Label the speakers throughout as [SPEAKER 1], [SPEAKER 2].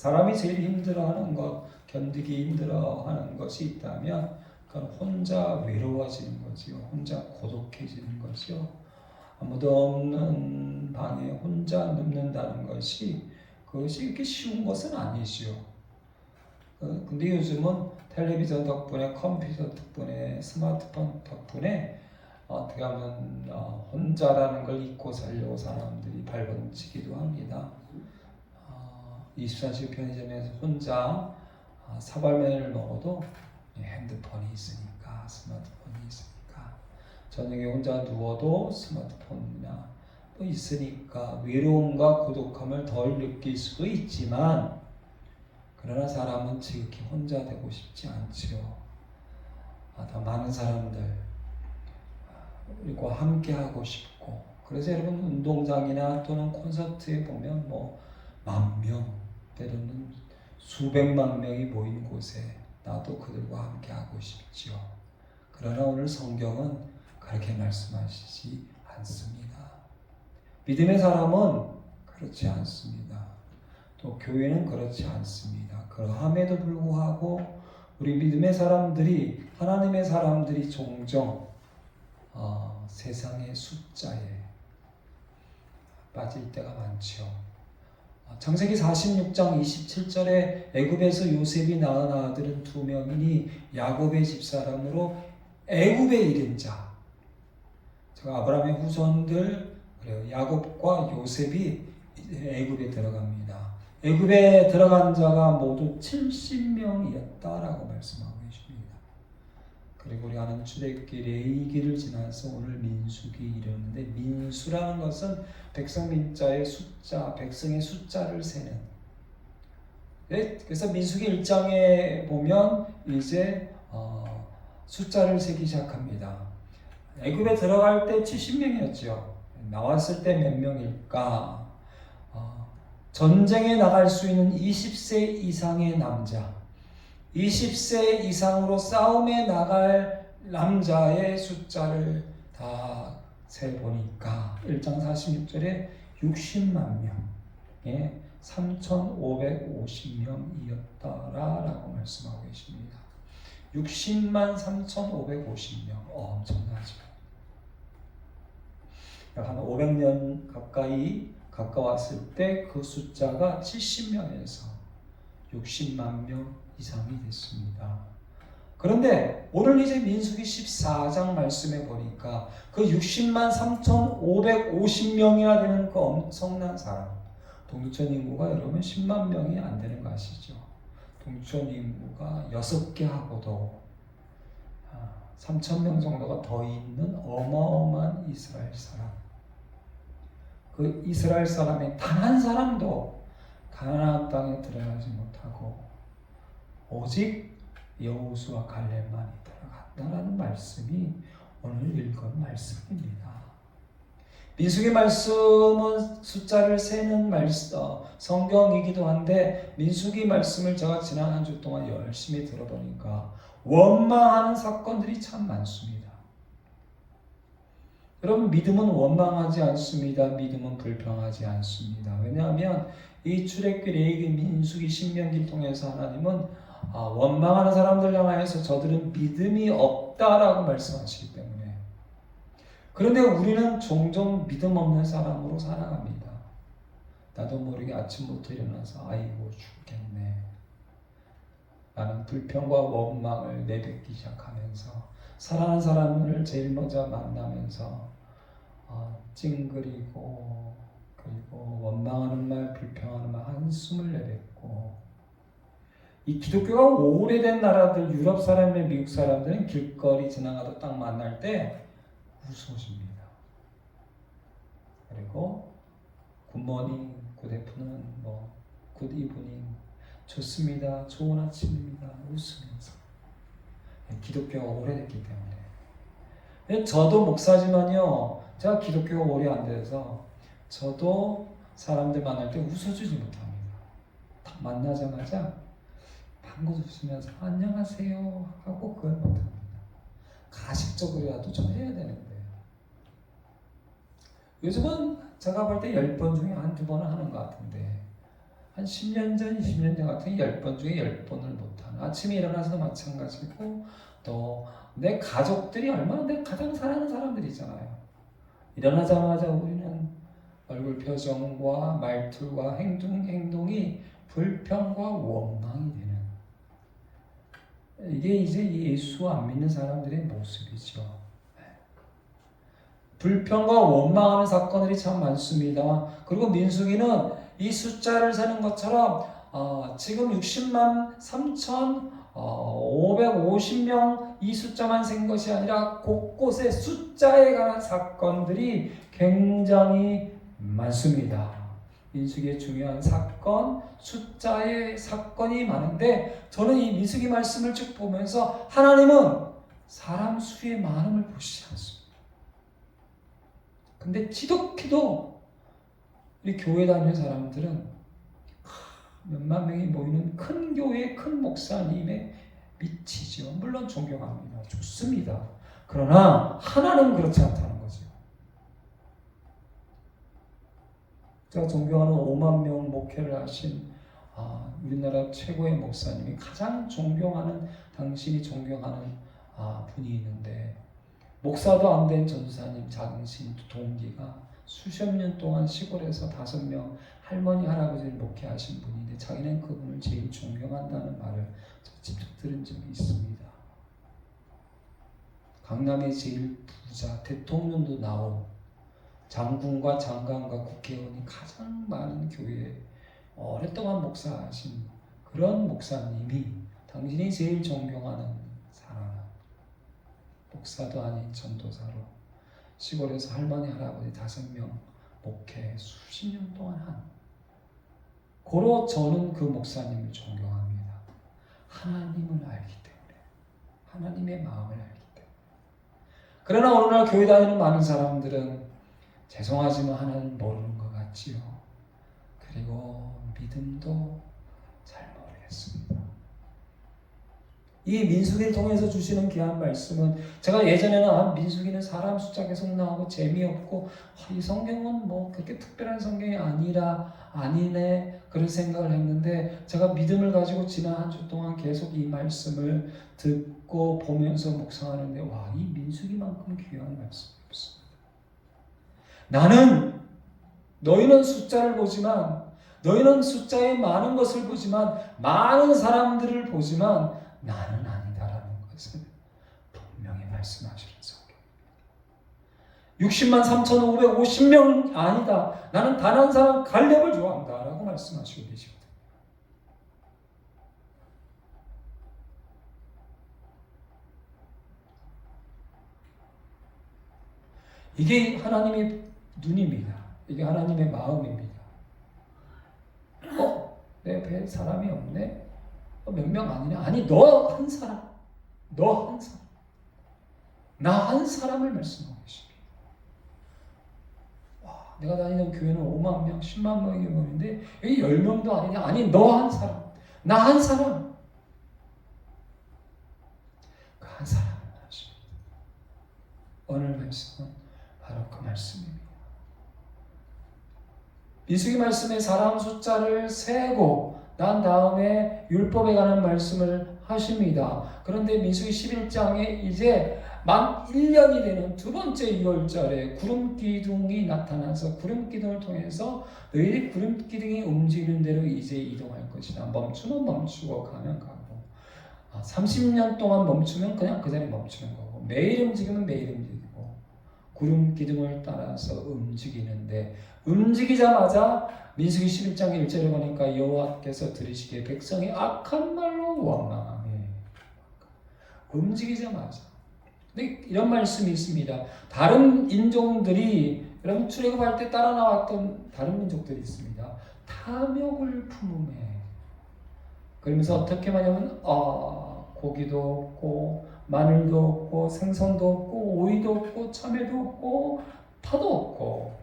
[SPEAKER 1] 사람이 제일 힘들어하는 것, 견디기 힘들어하는 것이 있다면 그건 혼자 외로워지는 거지요. 혼자 고독해지는 거지요. 아무도 없는 방에 혼자 눕는다는 것이 그것이 이렇게 쉬운 것은 아니지요. 근데 요즘은 텔레비전 덕분에, 컴퓨터 덕분에, 스마트폰 덕분에 어떻게 하면 혼자라는 걸 잊고 살려고 사람들이 발버둥치기도 합니다. 24시간 편의점에서 혼자 사발면을 먹어도 핸드폰이 있으니까, 스마트폰이 있으니까, 저녁에 혼자 누워도 스마트폰이나 또 있으니까 외로움과 고독함을 덜 느낄 수도 있지만, 그러나 사람은 지극히 혼자 되고 싶지 않지요. 더 많은 사람들 그리고 함께 하고 싶고, 그래서 여러분 운동장이나 또는 콘서트에 보면 뭐 10,000명, 때로는 수백만 명이 모인 곳에 나도 그들과 함께 하고 싶지요. 그러나 오늘 성경은 그렇게 말씀하시지 않습니다. 믿음의 사람은 그렇지 않습니다. 또 교회는 그렇지 않습니다. 그러함에도 불구하고 우리 믿음의 사람들이, 하나님의 사람들이 종종 세상의 숫자에 빠질 때가 많죠. 창세기 46장 27절에 애굽에서 요셉이 낳은 아들은 2명이니 야곱의 집사람으로 애굽에 이른 자. 제가 아브라함의 후손들, 그래요. 야곱과 요셉이 애굽에 들어갑니다. 애굽에 들어간 자가 모두 70명이었다라고 말씀하고 계십니다. 그리고 우리 아는 출애굽기 레위기를 지나서 오늘 민수기 이르는데, 민수라는 것은 백성 민자의 숫자, 백성의 숫자를 세는. 그래서 민수기 1장에 보면 이제 숫자를 세기 시작합니다. 애굽에 들어갈 때 70명이었죠. 나왔을 때 몇 명일까? 전쟁에 나갈 수 있는 20세 이상의 남자, 20세 이상으로 싸움에 나갈 남자의 숫자를 다 세보니까 1장 46절에 60만 명에 3,550명이었다라고 말씀하고 계십니다. 60만 3,550명, 엄청나죠. 한 500년 가까웠을 때 그 숫자가 70명에서 60만 명 이상이 됐습니다. 그런데 오늘 이제 민수기 14장 말씀에 보니까 그 60만 3,550명이나 되는 그 엄청난 사람, 동천 인구가 여러분 10만 명이 안 되는 거 아시죠? 동천 인구가 6개하고도 3,000명 정도가 더 있는 어마어마한 이스라엘 사람. 그 이스라엘 사람의 단 한 사람도 가나안 땅에 들어가지 못하고 오직 여호수아 갈렙만이 들어갔다라는 말씀이 오늘 읽은 말씀입니다. 민수기 말씀은 숫자를 세는 성경이기도 한데, 민수기 말씀을 제가 지난 한 주 동안 열심히 들어보니까 원망하는 사건들이 참 많습니다. 여러분, 믿음은 원망하지 않습니다. 믿음은 불평하지 않습니다. 왜냐하면 이 출애굽기, 레위기, 민수기, 신명기를 통해서 하나님은 원망하는 사람들 향하여서 저들은 믿음이 없다라고 말씀하시기 때문에. 그런데 우리는 종종 믿음 없는 사람으로 살아갑니다. 나도 모르게 아침부터 일어나서 아이고 죽겠네 라는 불평과 원망을 내뱉기 시작하면서, 사랑하는 사람을 제일 먼저 만나면서 찡그리고, 그리고 원망하는 말, 불평하는 말, 한숨을 내뱉고, 이 기독교가 오래된 나라들, 유럽 사람이나 미국 사람들은 길거리 지나가다 딱 만날 때 웃어줍니다. 그리고 굿모닝, 굿애프터눈, 굿이브닝, 좋습니다, 좋은 아침입니다, 웃으면서. 기독교가 오래됐기 때문에. 저도 목사지만요, 제가 기독교가 오래 안 돼서 저도 사람들 만날 때 웃어주지 못합니다. 딱 만나자마자 방긋 웃으면서 안녕하세요 하고 그걸 못합니다. 가식적으로라도 좀 해야 되는데, 요즘은 제가 볼 때 10번 중에 한두 번은 하는 것 같은데, 한 10년 전, 20년 전 같은 10번 중에 10번을 못하는, 아침에 일어나서도 마찬가지고 또 내 가족들이 얼마나 내 가장 사랑하는 사람들이잖아요. 일어나자마자 우리는 얼굴 표정과 말투와 행동이 불평과 원망이 되는, 이게 이제 예수 안 믿는 사람들의 모습이죠. 불평과 원망하는 사건들이 참 많습니다. 그리고 민수기는 이 숫자를 세는 것처럼 지금 60만 3,550명 이 숫자만 센 것이 아니라 곳곳에 숫자에 관한 사건들이 굉장히 많습니다. 민수기의 중요한 사건, 숫자의 사건이 많은데 저는 이 민수기 말씀을 쭉 보면서 하나님은 사람 수의 많음을 보시지 않습니다. 근데 지독히도 우리 교회 다니는 사람들은 몇만 명이 모이는 큰 교회, 큰 목사님에 미치죠. 물론 존경합니다. 좋습니다. 그러나 하나님은 그렇지 않다는 거죠. 제가 존경하는 5만 명 목회를 하신 우리나라 최고의 목사님이 가장 존경하는, 당신이 존경하는 분이 있는데, 목사도 안 된 전사님, 당신 동기가 수십 년 동안 시골에서 5명 할머니, 할아버지를 목회하신 분인데 자기는 그분을 제일 존경한다는 말을 직접 들은 적이 있습니다. 강남의 제일 부자, 대통령도 나온 장군과 장관과 국회의원이 가장 많은 교회에 오랫동안 목사하신 그런 목사님이 당신이 제일 존경하는 사람, 목사도 아닌 전도사로 시골에서 할머니, 할아버지 5명 목회 수십 년 동안 한, 고로 저는 그 목사님을 존경합니다. 하나님을 알기 때문에, 하나님의 마음을 알기 때문에. 그러나 오늘날 교회 다니는 많은 사람들은 죄송하지만 하나님 모르는 것 같지요. 그리고 믿음도 잘 모르겠습니다. 이 민수기를 통해서 주시는 귀한 말씀은, 제가 예전에는 민수기는 사람 숫자 계속 나오고 재미없고 이 성경은 뭐 그렇게 특별한 성경이 아니네 그런 생각을 했는데, 제가 믿음을 가지고 지난 한 주 동안 계속 이 말씀을 듣고 보면서 묵상하는데 이 민수기만큼 귀한 말씀이 없습니다. 나는, 너희는 숫자를 보지만, 너희는 숫자에 많은 것을 보지만, 많은 사람들을 보지만 나는 아니다라는 것을 분명히 말씀하시는 성경. 60만 3,550명 아니다. 나는 단 한 사람 갈렙을 좋아한다 라고 말씀하시고 계십니다. 이게 하나님의 눈입니다. 이게 하나님의 마음입니다. 내 옆에 사람이 없네? 몇 명 아니냐? 아니, 너 한 사람. 너 한 사람. 나 한 사람을 말씀하고 계십니다. 내가 다니는 교회는 5만 명, 10만 명이 모이는데 여기 10명도 아니냐? 아니, 너 한 사람. 나 한 사람. 그 한 사람을 하십니다. 오늘 말씀은 바로 그 말씀입니다. 민수기 말씀에 사람 숫자를 세고 난 다음에 율법에 관한 말씀을 하십니다. 그런데 민수기 11장에 이제 만 1년이 되는 두 번째 2월절에 구름기둥이 나타나서 구름기둥을 통해서 너희들이 구름기둥이 움직이는 대로 이제 이동할 것이다. 멈추면 멈추고 가면 가고, 30년 동안 멈추면 그냥 그 자리에 멈추는 거고, 매일 움직이면 매일 움직이고, 구름기둥을 따라서 움직이는데, 움직이자마자 민수기 11장 1절에 보니까 여호와께서 들으시기에 백성이 악한 말로 원망하며, 움직이자마자. 근데 이런 말씀이 있습니다. 다른 인종들이, 여러분 출애굽할 때 따라 나왔던 다른 민족들이 있습니다. 탐욕을 품음에, 그러면서 어떻게 말하냐면 고기도 없고 마늘도 없고 생선도 없고 오이도 없고 참외도 없고 파도 없고,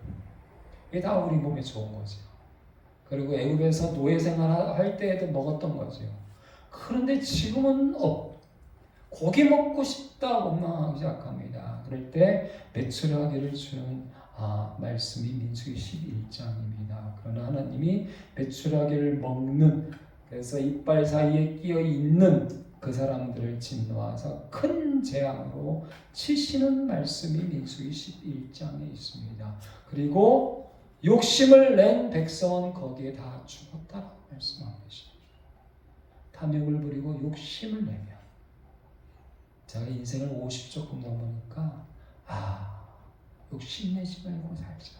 [SPEAKER 1] 이게 다 우리 몸에 좋은 거죠. 그리고 애굽에서 노예 생활할 때에도 먹었던 거죠. 그런데 지금은 고기 먹고 싶다 원망하기 시작합니다. 그럴 때 메추라기를 주는 말씀이 민수기 11장입니다. 그러나 하나님이 메추라기를 먹는, 그래서 이빨 사이에 끼어 있는 그 사람들을 진노하사 큰 재앙으로 치시는 말씀이 민수기 11장에 있습니다. 그리고 욕심을 낸 백성은 거기에 다 죽었다고 말씀하고 계십니다. 탐욕을 부리고 욕심을 내면, 제가 인생을 50 조금 넘으니까 욕심내지 말고 살자.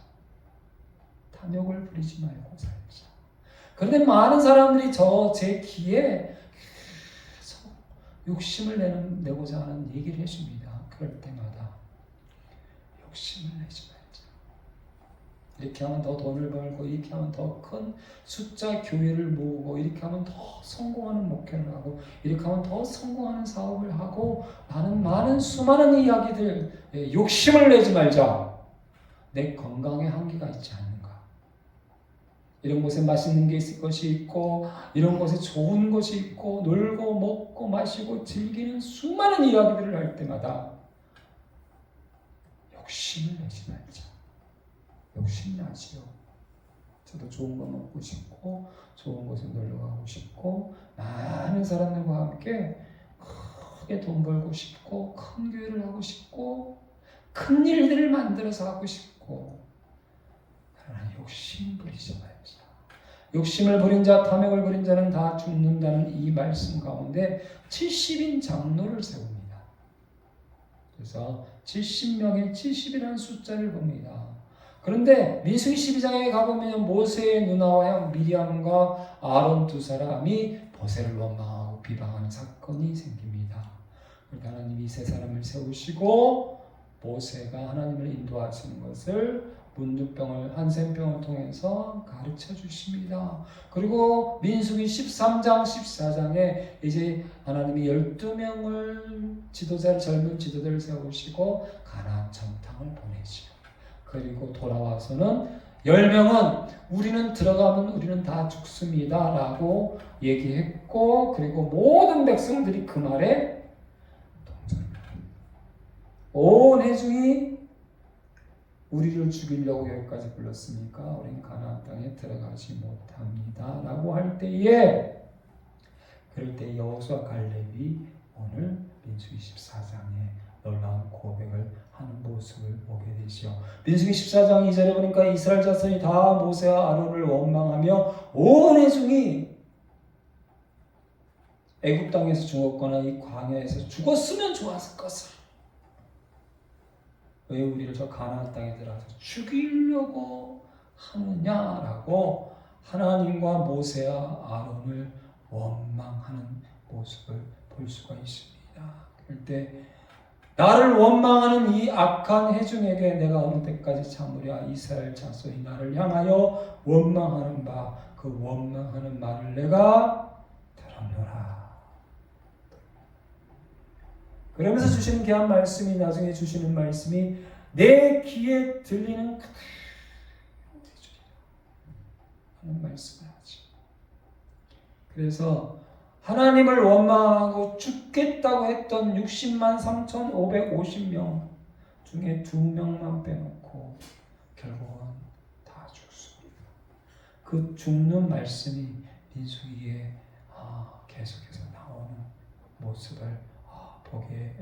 [SPEAKER 1] 탐욕을 부리지 말고 살자. 그런데 많은 사람들이 제 귀에 계속 욕심을 내고자 하는 얘기를 해줍니다. 그럴 때마다 욕심을 내지 말자. 이렇게 하면 더 돈을 벌고, 이렇게 하면 더 큰 숫자 교회를 모으고, 이렇게 하면 더 성공하는 목회를 하고, 이렇게 하면 더 성공하는 사업을 하고, 라는 수많은 이야기들, 욕심을 내지 말자. 내 건강에 한계가 있지 않는가? 이런 곳에 맛있는 게 있을 것이 있고, 이런 곳에 좋은 것이 있고, 놀고 먹고 마시고 즐기는 수많은 이야기들을 할 때마다 욕심을 내지 말자. 욕심나지요. 저도 좋은 거 먹고 싶고, 좋은 곳에 놀러 가고 싶고, 많은 사람들과 함께 크게 돈 벌고 싶고, 큰 교회를 하고 싶고, 큰 일들을 만들어서 하고 싶고, 그러나 욕심 부리지 말자. 욕심을 부린 자, 탐욕을 부린 자는 다 죽는다는 이 말씀 가운데 70인 장로를 세웁니다. 그래서 70명의 70이라는 숫자를 봅니다. 그런데 민수기 12장에 가보면 모세의 누나와 미리암과 아론 두 사람이 모세를 원망하고 비방하는 사건이 생깁니다. 그러니까 하나님이 세 사람을 세우시고 모세가 하나님을 인도하시는 것을 문둥병을, 한센병을 통해서 가르쳐 주십니다. 그리고 민수기 13장, 14장에 이제 하나님이 12명을 젊은 지도자를 세우시고 가나안 정탐을 보내시고, 그리고 돌아와서는 10명은 우리는 들어가면 우리는 다 죽습니다 라고 얘기했고, 그리고 모든 백성들이 그 말에 동조합니다. 온 회중이 우리를 죽이려고 여기까지 불렀으니까 우리는 가나안 땅에 들어가지 못합니다 라고 할 때에, 그럴 때 여호수아 갈렙이 오늘 민수기 14장에 놀라운 고백을 하는 모습을 보게 되죠. 민수기 14장 2절에 보니까 이스라엘 자손이 다 모세와 아론을 원망하며 온 회중이 애굽 땅에서 죽었거나 이 광야에서 죽었으면 좋았을 것을, 왜 우리를 저 가나안 땅에 들어가서 죽이려고 하느냐라고 하나님과 모세와 아론을 원망하는 모습을 볼 수가 있습니다. 그럴 때 나를 원망하는 이 악한 회중에게 내가 어느 때까지 참으랴? 이스라엘 자손이 나를 향하여 원망하는 바, 그 원망하는 말을 내가 들었노라. 그러면서 주시는 귀한 말씀이, 나중에 주시는 말씀이 내 귀에 들리는 그대로 하는 말씀을 하죠. 그래서 하나님을 원망하고 죽겠다고 했던 60만 3,550명 중에 2명만 빼놓고 결국은 다 죽습니다. 그 죽는 말씀이 민수기에 계속해서 나오는 모습을 보게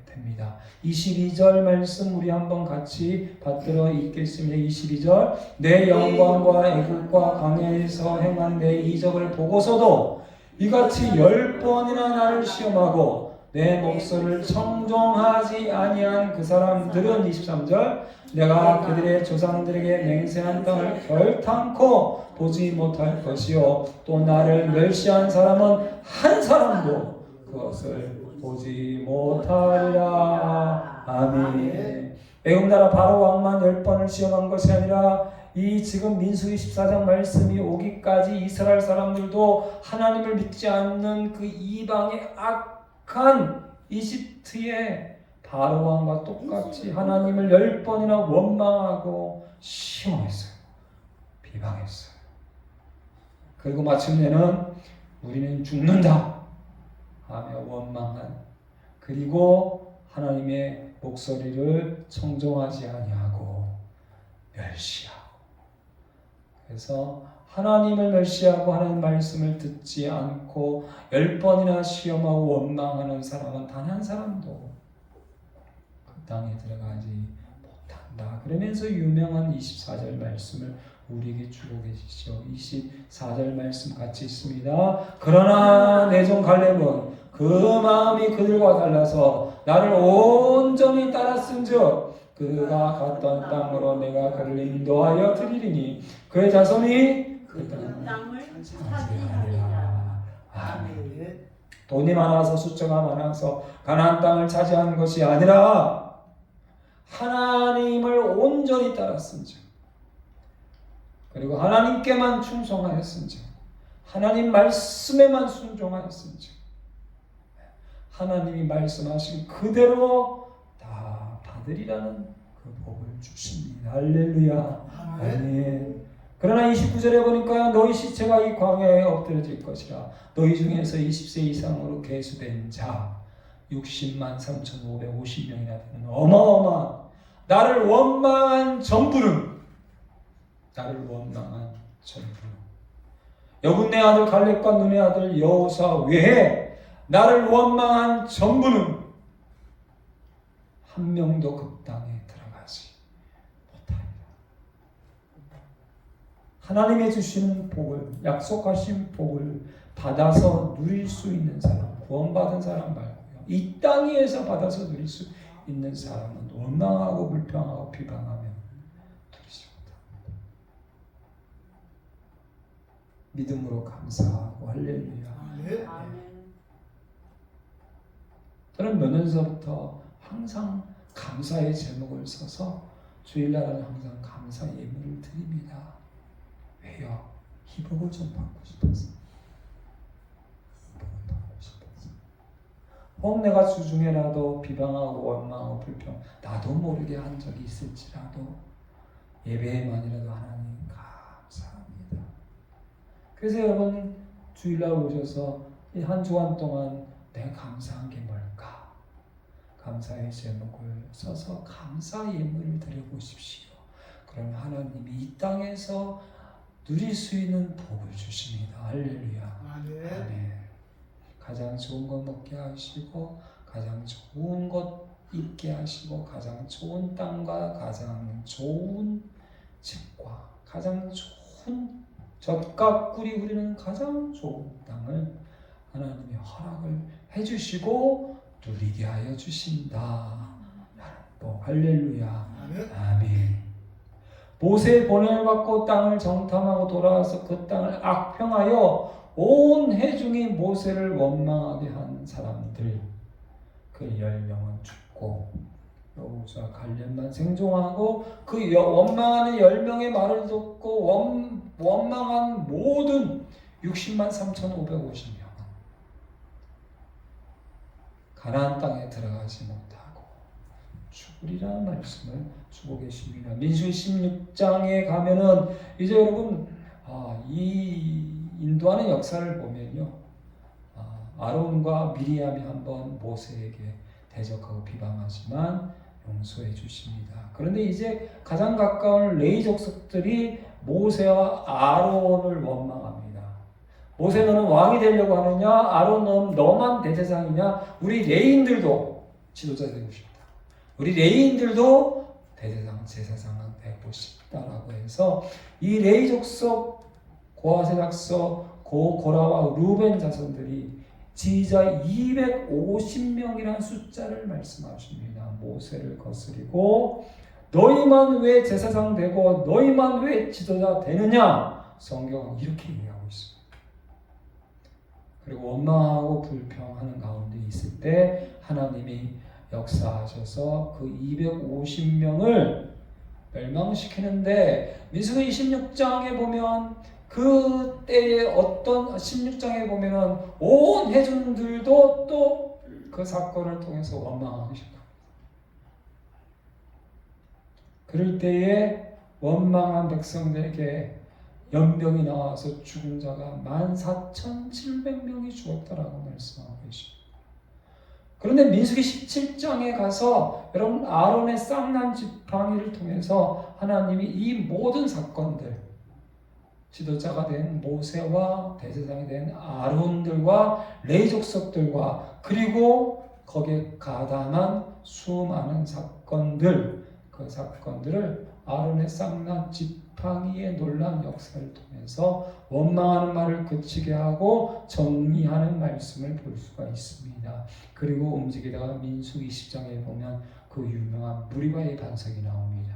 [SPEAKER 1] 됩니다. 22절 말씀 우리 한번 같이 받들어 읽겠습니다. 22절 내 영광과 애국과 광야에서 행한 내 이적을 보고서도 이같이 10번이나 나를 시험하고 내 목소리를 청종하지 아니한 그 사람들은 23절 내가 그들의 조상들에게 맹세한 땅을 결탄코 보지 못할 것이요 또 나를 멸시한 사람은 한 사람도 그것을 보지 못하리라. 아멘. 애굽 나라 바로 왕만 10번을 시험한 것이 아니라 이 지금 민수기 14장 말씀이 오기까지 이스라엘 사람들도 하나님을 믿지 않는 그 이방의 악한 이집트의 바로 왕과 똑같이 하나님을 10번이나 원망하고 시험했어요. 비방했어요. 그리고 마침내는 우리는 죽는다 하며 원망한, 그리고 하나님의 목소리를 청종하지 아니하고 멸시하고, 그래서 하나님을 멸시하고 하나님 말씀을 듣지 않고 10번이나 시험하고 원망하는 사람은 단 한 사람도 그 땅에 들어가지 못한다. 그러면서 유명한 24절 말씀을 우리에게 주고 계시죠. 24절 말씀 같이 있습니다. 그러나 내 종 갈렙은 그 마음이 그들과 달라서 나를 온전히 따랐은즉 그가 갔던 땅으로 내가 그를 인도하여 드리리니 그의 자손이 그
[SPEAKER 2] 땅을
[SPEAKER 1] 차지하리라. 아멘. 돈이 많아서 숫자가 많아서 가나안 땅을 차지하는 것이 아니라 하나님을 온전히 따랐은즉, 그리고 하나님께만 충성하였은즉, 하나님 말씀에만 순종하였은즉, 하나님이 말씀하신 그대로 다 받으리라는 그 복을 주십니다. 할렐루야. 아멘. 그러나 29절에 보니까 너희 시체가 이 광야에 엎드려질 것이라. 너희 중에서 20세 이상으로 계수된 자 60만 3,550명이나 되는 어마어마한 나를 원망한 전부는, 나를 원망한 전부는, 여분네 아들 갈렙과 눈의 아들 여호사 외에 나를 원망한 전부는 한 명도 그 땅에 들어가지 못하리라. 하나님의 주시는 복을, 약속하신 복을 받아서 누릴 수 있는 사람, 구원받은 사람 말고요, 이 땅 위에서 받아서 누릴 수 있는 사람은 원망하고 불평하고 비방하며 누리지 못합니다. 믿음으로 감사하고 할렐루야.
[SPEAKER 2] 아멘.
[SPEAKER 1] 저는 몇 년서부터 항상 감사의 제목을 써서 주일날은 항상 감사 예물을 드립니다. 왜요? 희복을 좀 받고 싶어서. 희복을 받고 싶어서. 혹 내가 주중에라도 비방하고 원망하고 불평, 나도 모르게 한 적이 있을지라도 예배에만이라도 하나님 감사합니다. 그래서 여러분 주일날 오셔서 이 한 주간 동안 내가 감사한 게 뭘까? 감사의 제목을 써서 감사 예물을 드려보십시오. 그럼 하나님이 이 땅에서 누릴 수 있는 복을 주십니다. 할렐루야. 아멘. 가장 좋은 것 먹게 하시고, 가장 좋은 것 입게 하시고, 가장 좋은 땅과 가장 좋은 집과 가장 좋은 젖과 꿀이 흐르는 가장 좋은 땅을 하나님이 허락을 해주시고 누리게 하여 주신다. 할렐루야. 아멘. 모세 보냄을 받고 땅을 정탐하고 돌아와서 그 땅을 악평하여 온 회중이 모세를 원망하게 한 사람들, 그 10명은 죽고 여호수아 갈렙만 생존하고, 그 원망하는 10명의 말을 듣고 원망한 모든 60만 3,550명은 가나안 땅에 들어가지 못하고 죽으리라는 말씀을 주고 계십니다. 민수기 16장에 가면은 이제 여러분 이 인도하는 역사를 보면요, 아론과 미리암이 한번 모세에게 대적하고 비방하지만 용서해 주십니다. 그런데 이제 가장 가까운 레위 족속들이 모세와 아론을 원망합니다. 모세 너는 왕이 되려고 하느냐? 아론 너만 대제사장이냐? 우리 레위인들도 지도자 되고 싶다. 우리 레위인들도 제사장은 되고 싶다라고 해서 이 레위 족속, 고하세 족속, 고라와 루벤 자손들이 지휘자 250명이라는 숫자를 말씀하십니다. 모세를 거스리고 너희만 왜 제사장 되고 너희만 왜 지도자 되느냐? 성경은 이렇게 얘기하고 있습니다. 그리고 원망하고 불평하는 가운데 있을 때 하나님이 역사하셔서 그 250명을 멸망시키는데, 민수기 26장에 보면 그때의 어떤 16장에 보면은 온 회중들도 또 그 사건을 통해서 원망하기 시작합니다. 그럴 때에 원망한 백성들에게 연병이 나와서 죽은 자가 14,700명이 죽었다라고 말씀하고 계십니다. 그런데 민수기 17장에 가서 여러분 아론의 쌍난 지팡이를 통해서 하나님이 이 모든 사건들, 지도자가 된 모세와 대제사장이 된 아론들과 레위 족속들과 그리고 거기에 가담한 수많은 사건들, 그 사건들을 아론의 쌍난 지팡이의 놀라운 역사를 통해서 원망하는 말을 그치게 하고 정리하는 말씀을 볼 수가 있습니다. 그리고 움직이다가 민수기 20장에 보면 그 유명한 무리바의 반석이 나옵니다.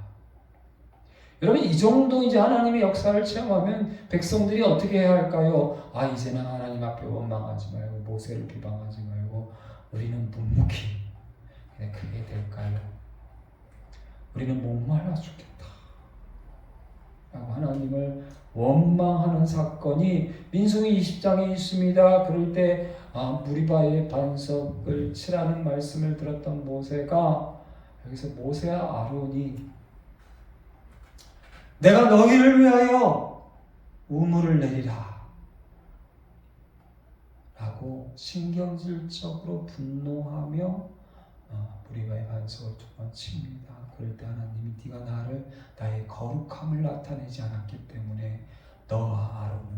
[SPEAKER 1] 여러분 이 정도 이제 하나님의 역사를 체험하면 백성들이 어떻게 해야 할까요? 이제는 하나님 앞에 원망하지 말고 모세를 비방하지 말고 우리는 묵묵히 그게 될까요? 우리는 목말라 죽겠다 라고 하나님을 원망하는 사건이 민수기 20장에 있습니다. 그럴 때 무리바의 반석을 치라는 말씀을 들었던 모세가 여기서 모세와 아론이 내가 너희를 위하여 우물을 내리라 라고 신경질적으로 분노하며 무리바의 반석을 두 번 칩니다. 그럴 때 하나님이 네가 나의 거룩함을 나타내지 않았기 때문에 너와 아론도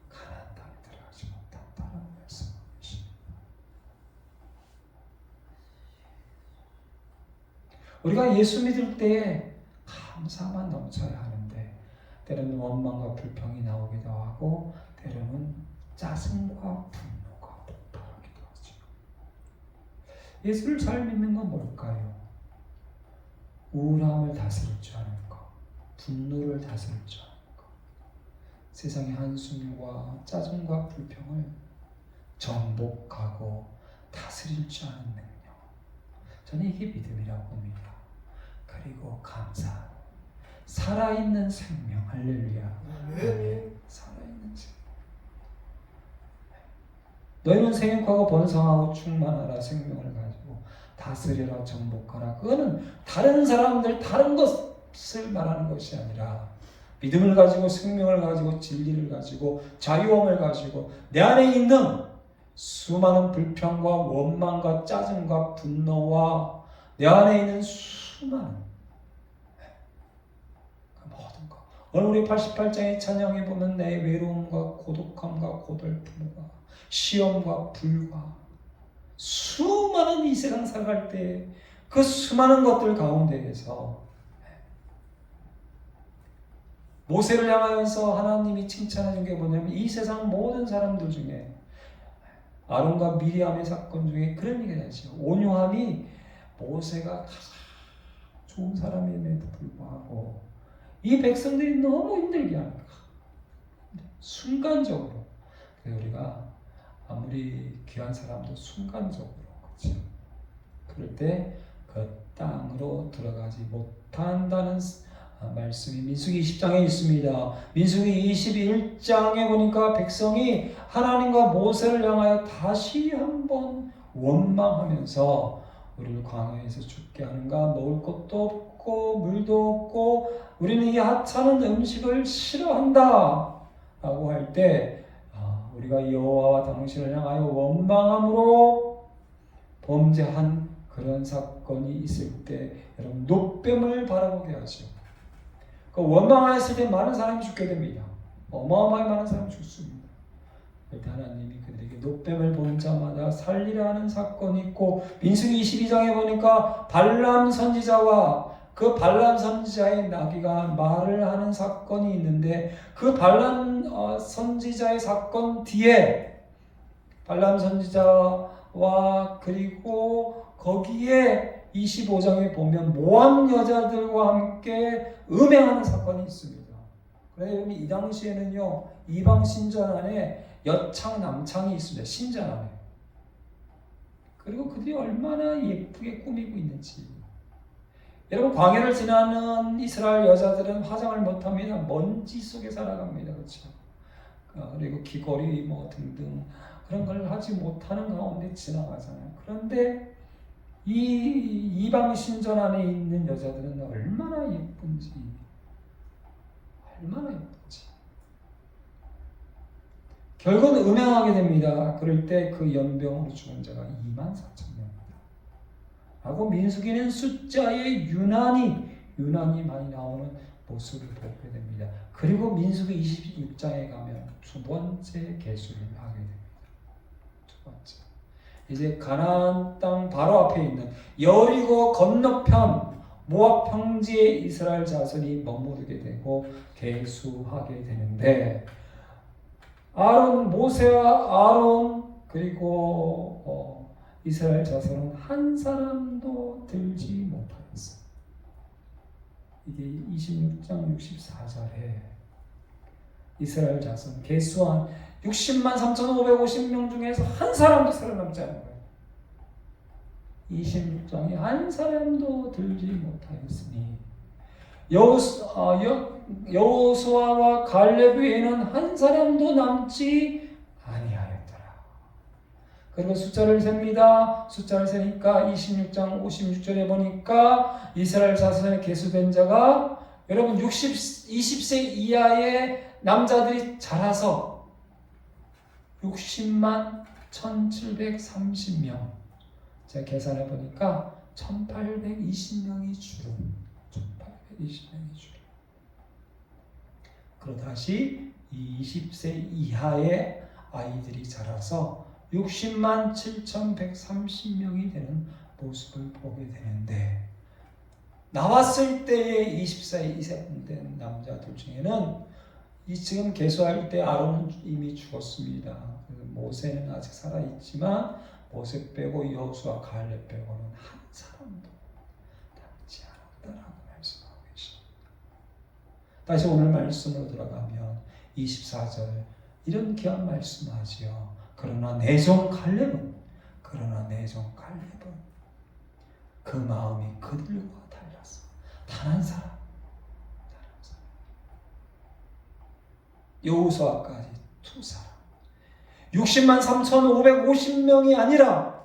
[SPEAKER 1] 가나안 땅에 들어가지 못한다는 말씀이십니다. 우리가 예수 믿을 때에 감사만 넘쳐야 하는데 때로는 원망과 불평이 나오기도 하고 때로는 짜증과 분노가 폭발하기도 하죠. 예수를 잘 믿는 건 뭘까요? 우울함을 다스릴 줄 아는 것, 분노를 다스릴 줄 아는 것, 세상의 한숨과 짜증과 불평을 정복하고 다스릴 줄 아는 능력. 저는 이게 믿음이라고 봅니다. 그리고 감사, 살아있는 생명, 할렐루야. 살아있는 생명. 너희는 생육하고 번성하고 충만하라. 생명을 가지고 다스려라, 정복하라. 그거는 다른 사람들, 다른 것을 말하는 것이 아니라 믿음을 가지고 생명을 가지고 진리를 가지고 자유함을 가지고 내 안에 있는 수많은 불평과 원망과 짜증과 분노와 내 안에 있는 수많은 그 모든 것. 오늘 우리 88장의 찬양에 보면 내 외로움과 고독함과 고달픔과 시험과 불과 수많은 이 세상 살아갈 때 그 수많은 것들 가운데에서 모세를 향하여서 하나님이 칭찬하는 게 뭐냐면 이 세상 모든 사람들 중에 아론과 미리암의 사건 중에 그런 얘기가 있어요. 온유함이 모세가 가장 좋은 사람임에도 불구하고 이 백성들이 너무 힘들게 하는 거야. 순간적으로. 그래서 우리가 아무리 귀한 사람도 순간적으로 그렇죠. 그럴 때 그 땅으로 들어가지 못한다는 말씀이 민수기 20장에 있습니다. 민수기 21장에 보니까 백성이 하나님과 모세를 향하여 다시 한번 원망하면서 우리를 광야에서 죽게 하는가, 먹을 것도 없고 물도 없고 우리는 이 하찮은 음식을 싫어한다 라고 할 때 우리가 여호와와 당신을 향하여 원망함으로 범죄한 그런 사건이 있을 때 여러분 노뱀을 바라보게 하죠. 그 원망하였을 때 많은 사람이 죽게 됩니다. 어마어마하게 많은 사람이 죽습니다. 그때 하나님이 그들에게 노뱀을 본 자마다 살리라 하는 사건이 있고 민수기 22장에 보니까 발람 선지자와 그 발람 선지자의 나귀가 말을 하는 사건이 있는데 그 발람 선지자의 사건 뒤에 발람 선지자와 그리고 거기에 25장에 보면 모압 여자들과 함께 음행하는 사건이 있습니다. 그래서 이 당시에는요 이방 신전 안에 여창 남창이 있습니다. 신전 안에. 그리고 그들이 얼마나 예쁘게 꾸미고 있는지. 여러분 광야를 지나는 이스라엘 여자들은 화장을 못합니다. 먼지 속에 살아갑니다. 그렇죠? 그리고 귀걸이 뭐 등등 그런 걸 하지 못하는 가운데 지나가잖아요. 그런데 이 이방 신전 안에 있는 여자들은 얼마나 예쁜지. 결국은 음행하게 됩니다. 그럴 때 그 연병으로 죽은 자가 24,000명이다. 하고 민수기는 숫자에 유난히 많이 나오는 모습을 보게 됩니다. 그리고 민수기 26장에 가면 두 번째 계수를 하게 됩니다. 두 번째. 이제 가나안 땅 바로 앞에 있는 여리고 건너편 모압 평지에 이스라엘 자손이 머무르게 되고 계수하게 되는데 모세와 아론 그리고 이스라엘 자손은 한 사람도 들지 못하였어. 이게 26장 64절에 이스라엘 자손 계수한 60만 3,550명 중에서 한 사람도 살아남지 않은 거예요. 26장에 한 사람도 들지 못하였으니 여호수아와 갈렙 외에는 한 사람도 남지 아니하였더라. 그리고 숫자를 셉니다. 숫자를 세니까 26장 56절에 보니까 이스라엘 자손의 계수된 자가 여러분 20세 이하의 남자들이 자라서 60만 1730명. 제가 계산해 보니까 1820명이 주로. 그러다 다시 20세 이하의 아이들이 자라서 60만 7130명이 되는 모습을 보게 되는데 나왔을 때의 20세 이상 된 남자들 중에는 지금 계수할 때 아론은 이미 죽었습니다. 모세는 아직 살아있지만 모세 빼고 여호수아 갈렙 빼고는 한 사람도 남지 않았다라고 말씀하고 계십니다. 다시 오늘 말씀으로 들어가면 24절 이런 귀한 말씀하지요. 그러나 내 종 갈렙은 그 마음이 그들과 달랐어. 단 한 사람. 여호수아까지 두 사람. 60만 3,550명이 아니라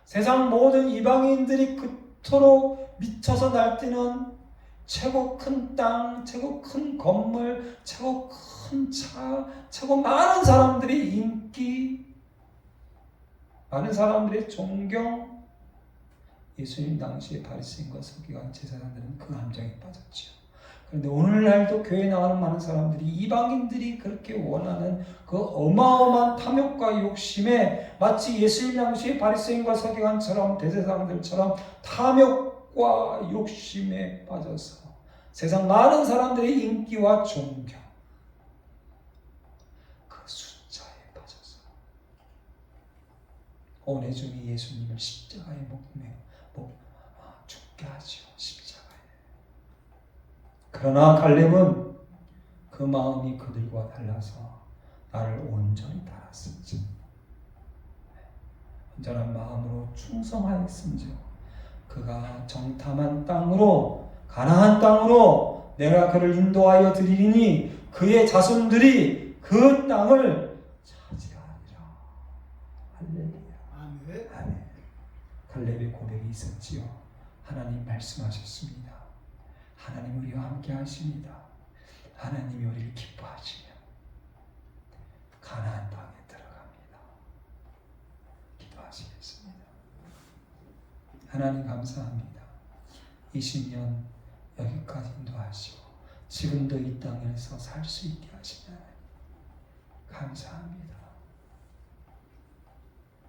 [SPEAKER 1] 세상 모든 이방인들이 그토록 미쳐서 날뛰는 최고 큰 땅, 최고 큰 건물, 최고 큰 차, 최고 많은 사람들의 인기, 많은 사람들의 존경, 예수님 당시에 바리새인과 서기관 제사장들은 그 함정에 빠졌지요. 그런데 오늘날도 교회에 나가는 많은 사람들이 이방인들이 그렇게 원하는 그 어마어마한 탐욕과 욕심에 마치 예수님 당시에 바리새인과 서기관처럼 대제사장들처럼 탐욕과 욕심에 빠져서 세상 많은 사람들의 인기와 존경 그 숫자에 빠져서 온해중이 예수님을 십자가에 죽게 하지요. 십자가에. 그러나 갈렙은 그 마음이 그들과 달라서 나를 온전히 따랐은지 온전한 마음으로 충성하였은지 그가 정탐한 땅으로 가나안 땅으로 내가 그를 인도하여 드리리니 그의 자손들이 그 땅을 차지하리라. 할렐루야. 아멘. 갈렙의 고백이 있었지요. 하나님 말씀하셨습니다. 하나님 우리와 함께 하십니다. 하나님이 우리를 기뻐하시며 가나안 땅에 들어갑니다. 기도하시겠습니다. 하나님 감사합니다. 20년 여기까지 인도하시고 지금도 이 땅에서 살 수 있게 하시는 하나님 감사합니다.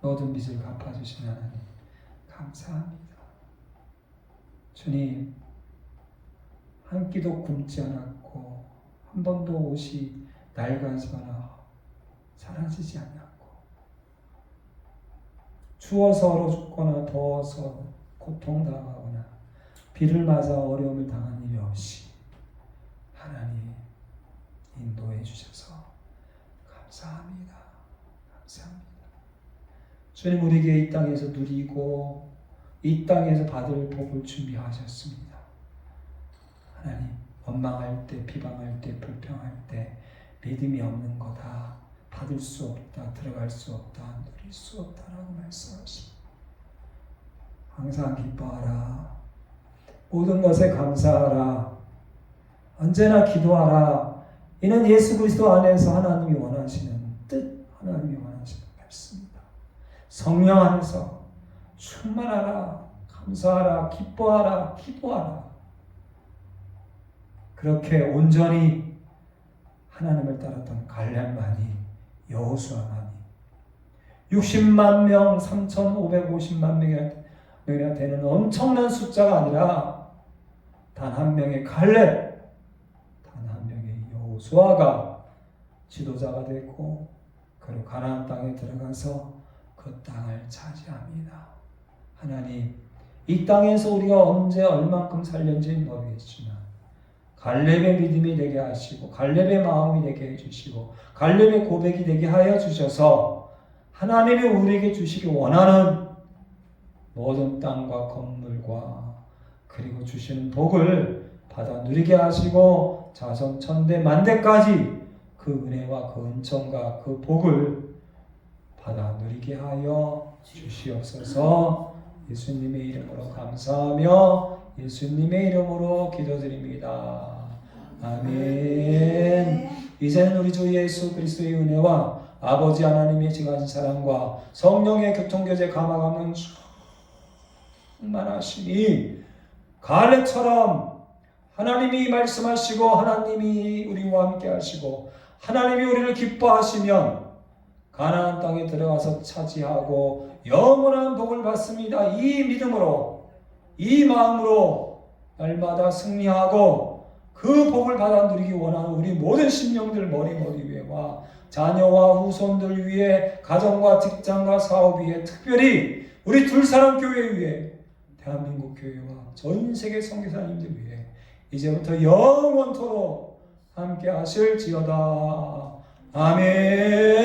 [SPEAKER 1] 모든 빚을 갚아주신 하나님 감사합니다. 주님 한 끼도 굶지 않았고 한 번도 옷이 낡아지거나 사라지지 않았고 추워서 얼어 죽거나 더워서 고통당하거나 비를 맞아 어려움을 당한 일이 없이 하나님 인도해 주셔서 감사합니다. 감사합니다. 주님 우리에게 이 땅에서 누리고 이 땅에서 받을 복을 준비하셨습니다. 하나님 원망할 때 비방할 때 불평할 때 믿음이 없는 거다 받을 수 없다 들어갈 수 없다 누릴 수 없다라고 말씀하십니다. 항상 기뻐하라 모든 것에 감사하라 언제나 기도하라 이는 예수 그리스도 안에서 하나님이 원하시는 성령 안에서 충만하라, 감사하라, 기뻐하라, 기도하라. 그렇게 온전히 하나님을 따랐던 갈렙만이, 여호수아만이 60만 명, 3,550만 명이나 되는 엄청난 숫자가 아니라 단 한 명의 갈렙, 단 한 명의 여호수아가 지도자가 되고 그리고 가나안 땅에 들어가서 그 땅을 차지합니다. 하나님, 이 땅에서 우리가 언제 얼만큼 살는지 모르겠지만 갈렙의 믿음이 되게 하시고 갈렙의 마음이 되게 해주시고 갈렙의 고백이 되게 하여 주셔서 하나님이 우리에게 주시기 원하는 모든 땅과 건물과 그리고 주시는 복을 받아 누리게 하시고 자손 천대 만대까지 그 은혜와 그 은총과 그 복을 받아 누리게 하여 주시옵소서. 예수님의 이름으로 감사하며 예수님의 이름으로 기도드립니다. 아멘. 이제는 우리 주 예수 그리스도의 은혜와 아버지 하나님의 지가신 사랑과 성령의 교통교제 감화감은 충만하시니 갈렙처럼 하나님이 말씀하시고 하나님이 우리와 함께 하시고 하나님이 우리를 기뻐하시면 가나안 땅에 들어가서 차지하고 영원한 복을 받습니다. 이 믿음으로 이 마음으로 날마다 승리하고 그 복을 받아 누리기 원하는 우리 모든 심령들 머리 위에와 자녀와 후손들 위에 가정과 직장과 사업 위에 특별히 우리 둘사람 교회 위에 대한민국 교회와 전 세계 선교사님들 위해 이제부터 영원토록 함께 하실지어다. 아멘.